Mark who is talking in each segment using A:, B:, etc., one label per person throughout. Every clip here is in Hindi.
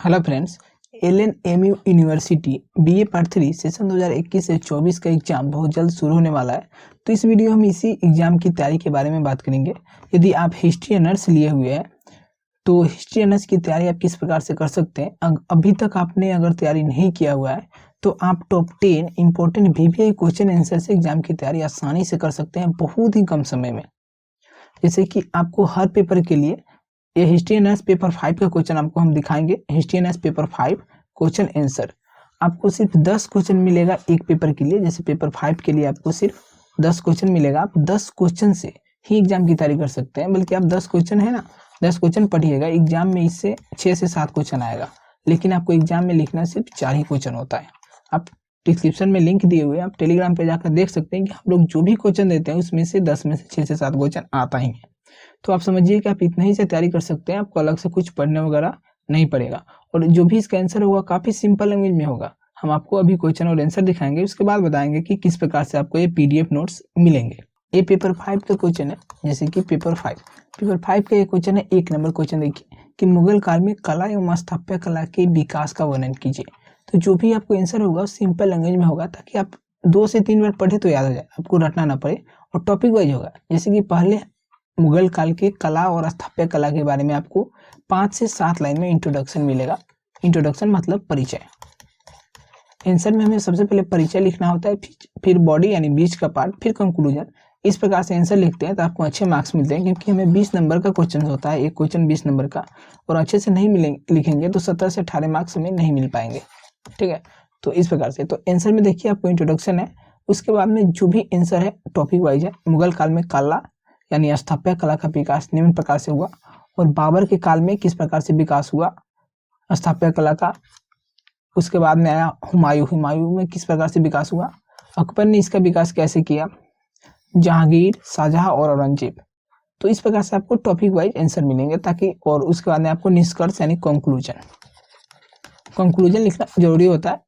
A: Hello friends, LNMU university BA part 3 session 2021 से 24 का एग्जाम बहुत जल्द शुरू होने वाला है। तो इस वीडियो हम इसी एग्जाम की तैयारी के बारे में बात करेंगे। यदि आप हिस्ट्री ऑनर्स लिए हुए हैं तो हिस्ट्री ऑनर्स की तैयारी आप किस प्रकार से कर सकते हैं। अभी तक आपने अगर तैयारी नहीं किया हुआ है तो आप top 10 important VVI question answer से एग्जाम की तैयारी आसानी से कर सकते हैं बहुत ही कम समय में। जैसे कि आपको हर पेपर के लिए ये हिस्ट्री ऑनर्स पेपर 5 का क्वेश्चन आपको हम दिखाएंगे। History honours paper 5 question answer आपको सिर्फ 10 क्वेश्चन मिलेगा एक पेपर के लिए। जैसे पेपर 5 के लिए आपको सिर्फ 10 क्वेश्चन मिलेगा। आप 10 क्वेश्चन से ही एग्जाम की तैयारी कर सकते हैं। बल्कि आप 10 क्वेश्चन है ना, 10 क्वेश्चन पढ़िएगा, एग्जाम में इससे 6 से 7 क्वेश्चन आएगा। लेकिन आपको एग्जाम में लिखना सिर्फ 4 ही क्वेश्चन होता है। आप डिस्क्रिप्शन में लिंक दिए हुए हैं, आप टेलीग्राम पे जाकर देख सकते हैं कि हम लोग जो भी क्वेश्चन देते हैं उसमें से 10 में से 6 से 7 क्वेश्चन आता ही है। तो आप समझिए कि आप इतना ही से तैयारी कर सकते हैं। आपको अलग से कुछ पढ़ने वगैरह नहीं पड़ेगा। और जो भी इसका आंसर होगा काफी सिंपल लैंग्वेज में होगा। हम आपको अभी क्वेश्चन और आंसर दिखाएंगे, उसके बाद बताएंगे कि किस प्रकार से आपको ये पीडीएफ नोट्स मिलेंगे। ये पेपर 5 का क्वेश्चन है। जैसे कि पेपर 5 का ये क्वेश्चन है। 1 नंबर क्वेश्चन देखिए कि मुगल काल में कला एवं स्थापत्य कला के विकास का वर्णन कीजिए। तो जो भी आपको आंसर होगा सिंपल लैंग्वेज में होगा, ताकि आप 2 से 3 बार पढ़े तो याद हो जाए, आपको रटना ना पड़े। और टॉपिक वाइज होगा। जैसे कि पहले मुगल काल के कला और स्थापत्य कला के बारे में आपको 5 से 7 लाइन में इंट्रोडक्शन मिलेगा। इंट्रोडक्शन मतलब परिचय। आंसर में हमें सबसे पहले परिचय लिखना होता है, फिर बॉडी यानी बीच का पार्ट, फिर कंक्लूजन। इस प्रकार से आंसर लिखते हैं तो आपको अच्छे मार्क्स मिलते हैं, क्योंकि हमें 20 नंबर का क्वेश्चन होता है, एक क्वेश्चन 20 नंबर का। और अच्छे से नहीं लिखेंगे तो 17 से 18 मार्क्स हमें नहीं मिल पाएंगे। ठीक है, तो इस प्रकार से तो आंसर में देखिए आपको इंट्रोडक्शन है। उसके बाद में जो भी आंसर है टॉपिक वाइज है। मुगल काल में कला यानी स्थापत्य कला का विकास निम्न प्रकार से हुआ। और बाबर के काल में किस प्रकार से विकास हुआ स्थापत्य कला का। उसके बाद में आया हुमायूं में किस प्रकार से विकास हुआ। अकबर ने इसका विकास कैसे किया। जहांगीर, शाहजहां और औरंगजेब। तो इस प्रकार से आपको टॉपिक वाइज आंसर मिलेंगे, ताकि और उसके बाद में आपको निष्कर्ष यानी कंक्लूजन लिखना जरूरी होता है।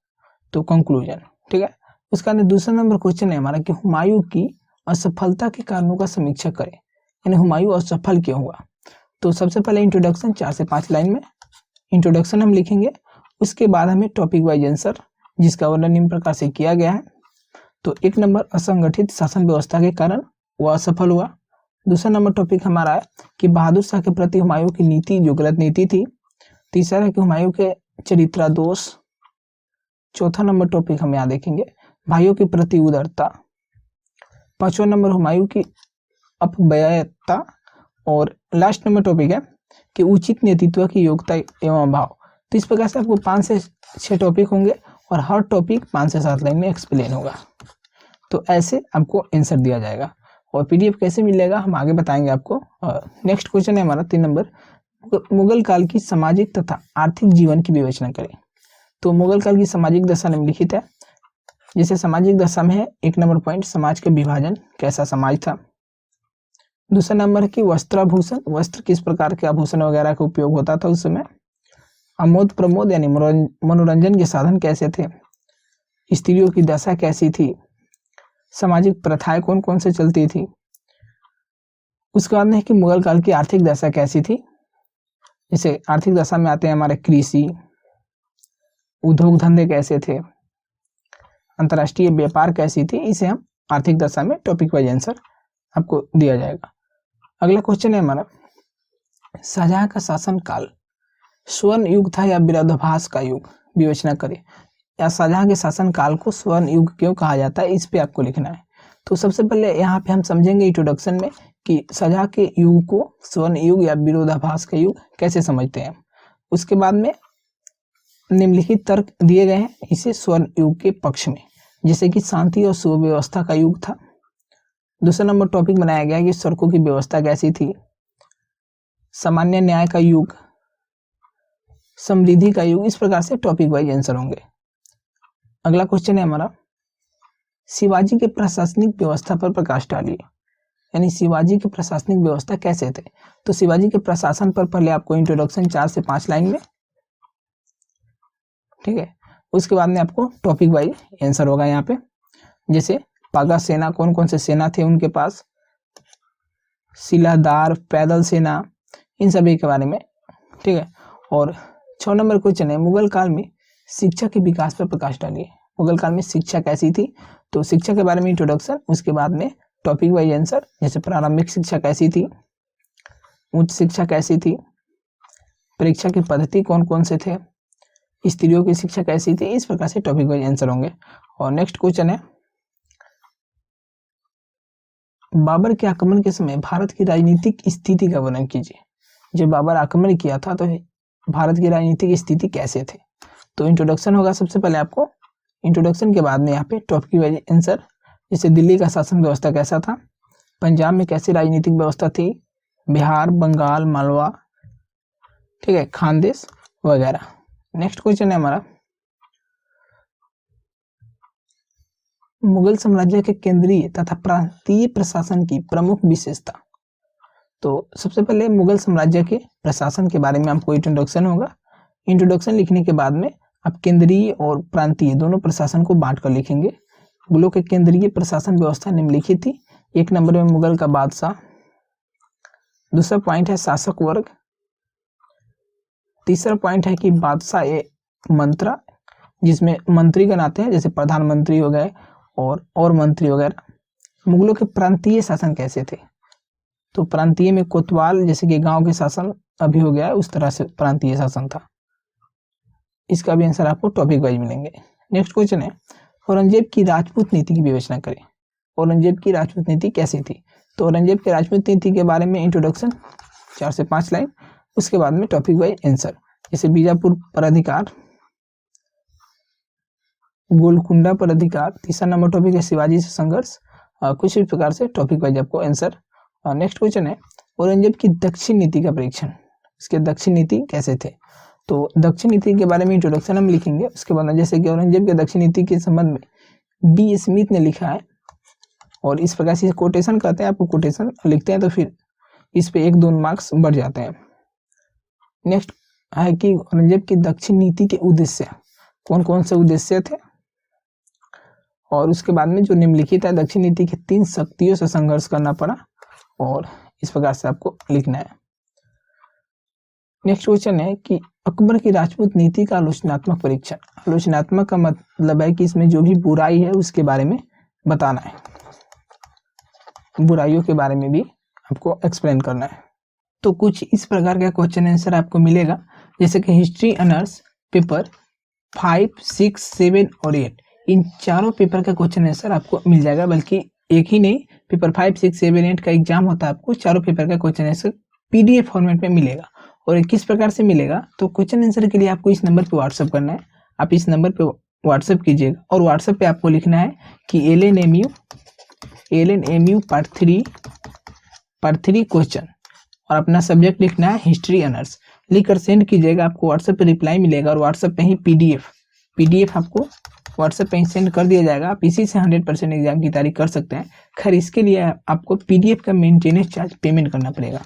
A: तो कंक्लूजन, ठीक है। उसका दूसरा नंबर क्वेश्चन है हमारा कि हुमायूं की असफलता के कारणों का समीक्षा करें, यानी हुमायूं असफल क्यों हुआ। तो सबसे पहले इंट्रोडक्शन 4 से 5 लाइन में इंट्रोडक्शन हम लिखेंगे। उसके बाद हमें टॉपिक वाइज आंसर, जिसका वर्णन निम्न प्रकार से किया गया है। तो 1 नंबर असंगठित शासन व्यवस्था के कारण वह असफल हुआ। दूसरा नंबर टॉपिक हमारा है कि बहादुर शाह के प्रति हुमायूं की नीति जो गलत नीति थी। तीसरा है कि हुमायूं के चरित्रादोष। चौथा नंबर टॉपिक हम यहाँ देखेंगे भाइयों के प्रति उदारता। 5वां नंबर हुमायूं की अपव्ययता। और लास्ट नंबर टॉपिक है कि उचित नेतृत्व की योग्यता एवं अभाव। तो इस प्रकार से आपको 5 से 6 टॉपिक होंगे और हर टॉपिक 5 से 7 लाइन में एक्सप्लेन होगा। तो ऐसे आपको आंसर दिया जाएगा। और पीडीएफ कैसे मिलेगा हम आगे बताएंगे आपको। नेक्स्ट क्वेश्चन है हमारा 3 नंबर, मुगल काल की सामाजिक तथा आर्थिक जीवन की विवेचना करें। तो मुगल काल की सामाजिक दशा निम्नलिखित है। जैसे सामाजिक दशा में है 1 नंबर पॉइंट समाज के विभाजन, कैसा समाज था। दूसरा नंबर है कि वस्त्राभूषण, वस्त्र किस प्रकार के आभूषण वगैरह का उपयोग होता था उस समय। आमोद प्रमोद यानी मनोरंजन के साधन कैसे थे। स्त्रियों की दशा कैसी थी। सामाजिक प्रथाएं कौन कौन से चलती थी। उसके बाद में है कि मुगल काल की आर्थिक दशा कैसी थी। जैसे आर्थिक दशा में आते हैं हमारे कृषि, उद्योग धंधे कैसे थे, अंतर्राष्ट्रीय व्यापार कैसी थी। इसे हम आर्थिक दशा में टॉपिक वाइज आंसर आपको दिया जाएगा। अगला क्वेश्चन है हमारा, शाहजहां का शासन काल स्वर्ण युग था या विरोधाभास का युग, विवेचना करें। या शाहजहां के शासन काल को स्वर्ण युग क्यों कहा जाता है, इस पे आपको लिखना है। तो सबसे पहले यहाँ पे हम समझेंगे इंट्रोडक्शन में कि शाहजहां के युग को स्वर्ण युग या विरोधाभास का युग कैसे समझते हैं। उसके बाद में निम्नलिखित तर्क दिए गए हैं इसे स्वर्ण युग के पक्ष में, जैसे कि शांति और सुव्यवस्था का युग था। दूसरा नंबर टॉपिक बनाया गया कि सड़कों की व्यवस्था कैसी थी। सामान्य न्याय का युग, समृद्धि का युग। इस प्रकार से टॉपिक वाइज आंसर होंगे। अगला क्वेश्चन है हमारा, शिवाजी के प्रशासनिक व्यवस्था पर प्रकाश डालिए, यानी शिवाजी की प्रशासनिक व्यवस्था कैसे थे। तो शिवाजी के प्रशासन पर पहले आपको इंट्रोडक्शन 4 से 5 लाइन में, ठीक है। उसके बाद में आपको टॉपिक वाइज आंसर होगा यहाँ पे। जैसे पागा सेना, कौन कौन से सेना थे उनके पास, सिलादार, पैदल सेना, इन सभी के बारे में, ठीक है। और 6 नंबर क्वेश्चन है, मुगल काल में शिक्षा के विकास पर प्रकाश डालिए। मुगल काल में शिक्षा कैसी थी, तो शिक्षा के बारे में इंट्रोडक्शन, उसके बाद में टॉपिक वाइज आंसर, जैसे प्रारंभिक शिक्षा कैसी थी, उच्च शिक्षा कैसी थी, परीक्षा की पद्धति कौन कौन से थे, स्त्रियों की शिक्षा कैसी थी, इस प्रकार से टॉपिक वाइज आंसर होंगे। और नेक्स्ट क्वेश्चन है, बाबर के आक्रमण के समय भारत की राजनीतिक स्थिति का वर्णन कीजिए। जब बाबर आक्रमण किया था तो भारत की राजनीतिक स्थिति कैसे थे, तो इंट्रोडक्शन होगा सबसे पहले आपको, इंट्रोडक्शन के बाद में यहाँ पे टॉपिक वाइज आंसर, जैसे दिल्ली का शासन व्यवस्था कैसा था, पंजाब में कैसी राजनीतिक व्यवस्था थी, बिहार, बंगाल, मालवा, ठीक है, खानदेश वगैरह। नेक्स्ट क्वेश्चन है हमारा, मुगल साम्राज्य के केंद्रीय तथा प्रांतीय प्रशासन की प्रमुख विशेषता। तो सबसे पहले मुगल साम्राज्य के प्रशासन के बारे में आपको इंट्रोडक्शन होगा। इंट्रोडक्शन लिखने के बाद में आप केंद्रीय और प्रांतीय दोनों प्रशासन को बांट कर लिखेंगे। मुगलों के केंद्रीय प्रशासन व्यवस्था निम्नलिखित थी। 1 नंबर में मुगल का बादशाह, दूसरा पॉइंट है शासक वर्ग, तीसरा पॉइंट है कि बादशाह ए मंत्रा, जिसमें मंत्रीगण आते हैं, जैसे प्रधानमंत्री हो गए और मंत्री वगैरह। मुगलों के प्रांतीय शासन कैसे थे, तो प्रांतीय में कोतवाल, जैसे कि गांव के शासन अभी हो गया है, उस तरह से प्रांतीय शासन था। इसका भी आंसर आपको टॉपिक वाइज मिलेंगे। नेक्स्ट क्वेश्चन है, औरंगजेब की राजपूत नीति की विवेचना करें। औरंगजेब की राजपूत नीति कैसी थी, तो औरंगजेब की राजपूत नीति के बारे में इंट्रोडक्शन 4 से 5 लाइन, उसके बाद में टॉपिक वाइज आंसर, जैसे बीजापुर पर अधिकार, गोलकुंडा पर अधिकार, तीसरा नंबर टॉपिक है शिवाजी से संघर्ष, कुछ इस प्रकार से टॉपिक वाइज आपको आंसर। नेक्स्ट क्वेश्चन है, औरंगजेब की दक्षिण नीति का परीक्षण, इसके दक्षिण नीति कैसे थे, तो दक्षिण नीति के बारे में इंट्रोडक्शन हम लिखेंगे। उसके बाद जैसे कि औरंगजेब के दक्षिण नीति के संबंध में बी स्मिथ ने लिखा है, और इस प्रकार से कोटेशन करते हैं, आपको कोटेशन लिखते हैं तो फिर इस पे 1-2 मार्क्स बढ़ जाते हैं। नेक्स्ट है कि औरंगजेब की दक्षिण नीति के उद्देश्य कौन कौन से उद्देश्य थे, और उसके बाद में जो निम्नलिखित है, दक्षिण नीति की 3 शक्तियों से संघर्ष करना पड़ा, और इस प्रकार से आपको लिखना है। नेक्स्ट क्वेश्चन है कि अकबर की राजपूत नीति का आलोचनात्मक परीक्षण। आलोचनात्मक का मतलब है कि इसमें जो भी बुराई है उसके बारे में बताना है, बुराइयों के बारे में भी आपको एक्सप्लेन करना है। तो कुछ इस प्रकार का क्वेश्चन आंसर आपको मिलेगा, जैसे कि हिस्ट्री ऑनर्स पेपर 5, 6, 7 और 8, इन चारों पेपर का क्वेश्चन आंसर आपको मिल जाएगा। बल्कि एक ही नहीं, पेपर 5, 6, 7, 8 का एग्जाम होता है, आपको चारों पेपर का क्वेश्चन आंसर पीडीएफ फॉर्मेट में मिलेगा। और किस प्रकार से मिलेगा, तो क्वेश्चन आंसर के लिए आपको इस नंबर पे व्हाट्सअप करना है, आप इस नंबर पे व्हाट्सअप कीजिएगा, और व्हाट्सएप पे आपको लिखना है कि LNMU पार्ट 3 क्वेश्चन, और अपना सब्जेक्ट लिखना है हिस्ट्री ऑनर्स, लिखकर सेंड कीजिएगा। आपको व्हाट्सएप पे रिप्लाई मिलेगा, और व्हाट्सएप पे ही पीडीएफ आपको व्हाट्सएप पे ही सेंड कर दिया जाएगा। आप इसी से 100% एग्जाम की तैयारी कर सकते हैं। खैर, इसके लिए आपको पीडीएफ का मेंटेनेंस चार्ज पेमेंट करना पड़ेगा।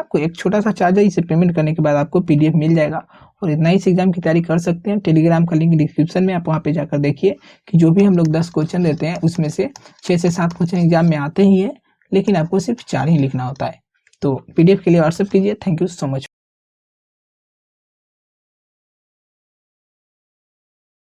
A: कोई एक छोटा सा चार्ज है, इसे पेमेंट करने के बाद आपको पीडीएफ मिल जाएगा, और इतना ही इस एग्जाम की तैयारी कर सकते हैं। टेलीग्राम का लिंक डिस्क्रिप्शन में, आप वहाँ पे जाकर देखिए कि जो भी हम लोग 10 क्वेश्चन देते हैं उसमें से 6 से 7 क्वेश्चन एग्जाम में आते ही है, लेकिन आपको सिर्फ 4 ही लिखना होता है। तो पीडीएफ के लिए व्हाट्सएप कीजिए। Thank you so much.